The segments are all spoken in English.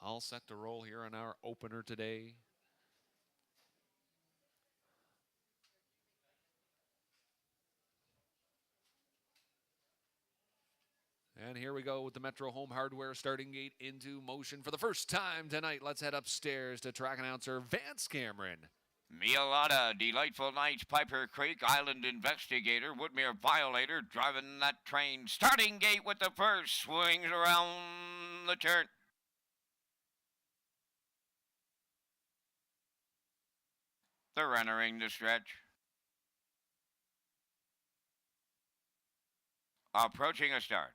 all set to roll here on our opener today. And here we go with the Metro Home Hardware starting gate into motion for the first time tonight. Let's head upstairs to track announcer Vance Cameron. Miolata, Delightful Nights, Piper Creek, Island Investigator, Woodmere Violator, driving that train. Starting gate with the first, swings around the turn. They're entering the stretch. Approaching a start.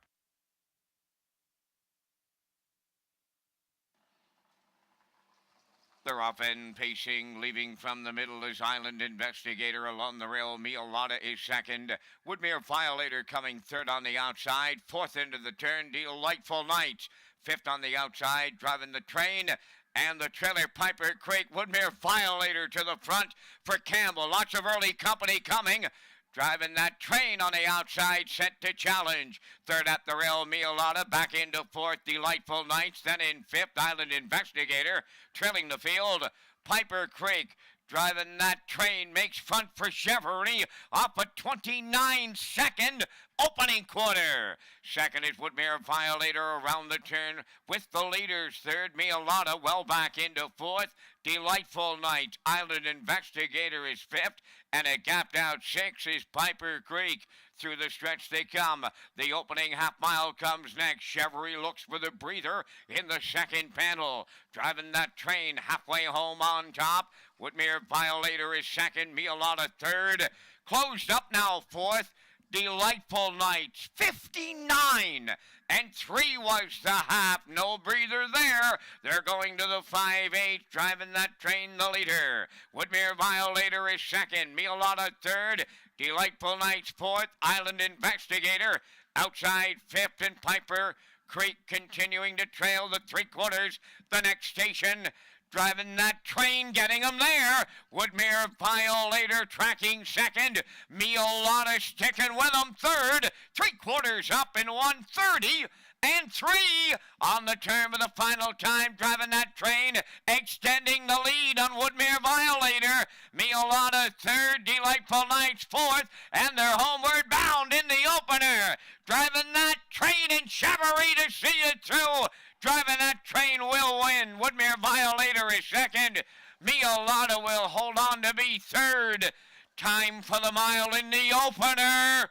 They're off and pacing, leaving from the middle is Island Investigator. Along the rail, Miolata is second. Woodmere Violator coming third on the outside. Fourth into the turn, Delightful Nights. Fifth on the outside, driving the train. And the trailer, Piper Creek, Woodmere Violator to the front for Campbell. Lots of early company coming. Driving that train on the outside, set to challenge. Third at the rail, Miolata. Back into fourth, Delightful Nights. Then in fifth, Island Investigator. Trailing the field, Piper Creek. Driving that train, makes front for Chevrolet. Off a 29-second opening quarter. Second is Woodmere Violator around the turn with the leaders. Third, Miolata well back into fourth. Delightful Night. Island Investigator is fifth. And a gapped out six is Piper Creek. Through the stretch they come. The opening half mile comes next. Chevrolet looks for the breather in the second panel. Driving that train halfway home on top. Woodmere Violator is second. Miolata third. Closed up now fourth. Delightful Nights, 59 and 3 was the half. No breather there. They're going to the 5-8, driving that train the leader. Woodmere Violator is second. Miolata third. Delightful Nights fourth. Island Investigator outside fifth, and Piper Creek continuing to trail the three-quarters. The next station, driving that train, getting them there. Woodmere Violator tracking second. Miolata sticking with them third. Three-quarters up in 1:30 and 3 on the turn for the final time. Driving that train, extending the lead on Woodmere Violator. Miolata third, Delightful Nights fourth, and they're homeward bound in the opener. Driving that train in Chevrolet to see it through. Driving that train will win. Woodmere Violator is second. Miolata will hold on to be third. Time for the mile in the opener.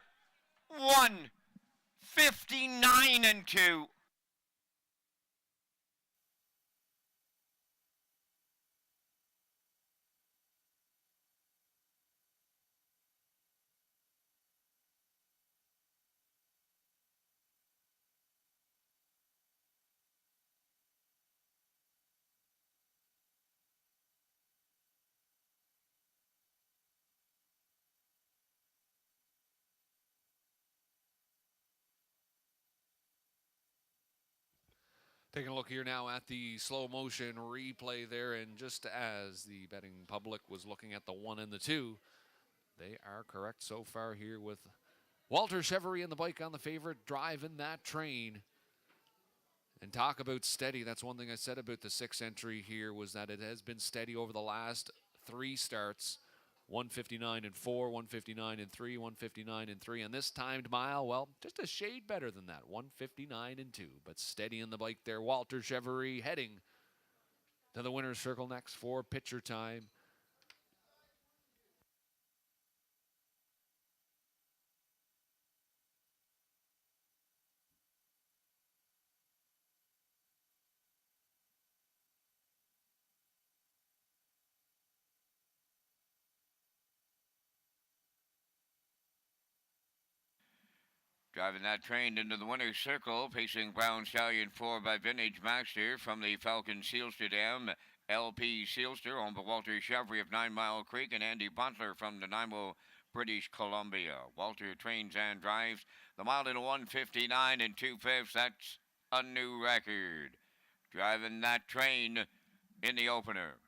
1:59 and 2. Taking a look here now at the slow motion replay there, and just as the betting public was looking at the 1 and the 2, they are correct so far here with Walter Chevrolet and the bike on the favorite, driving that train. And talk about steady. That's one thing I said about the 6 entry here, was that it has been steady over the last 3 starts. 159 and 4, 159 and 3, 159 and 3. And this timed mile, well, just a shade better than that, 159 and 2. But steady in the bike there. Walter Chevrolet heading to the winner's circle next for picture time. Driving that train into the winner's circle, pacing Brown Stallion 4 by Vintage Master from the Falcon Sealster Dam. LP Sealster, owned by Walter Chevrolet of 9 Mile Creek, and Andy Butler from Nanaimo, British Columbia. Walter trains and drives the mile in 1:59 and 2/5. That's a new record. Driving that train in the opener.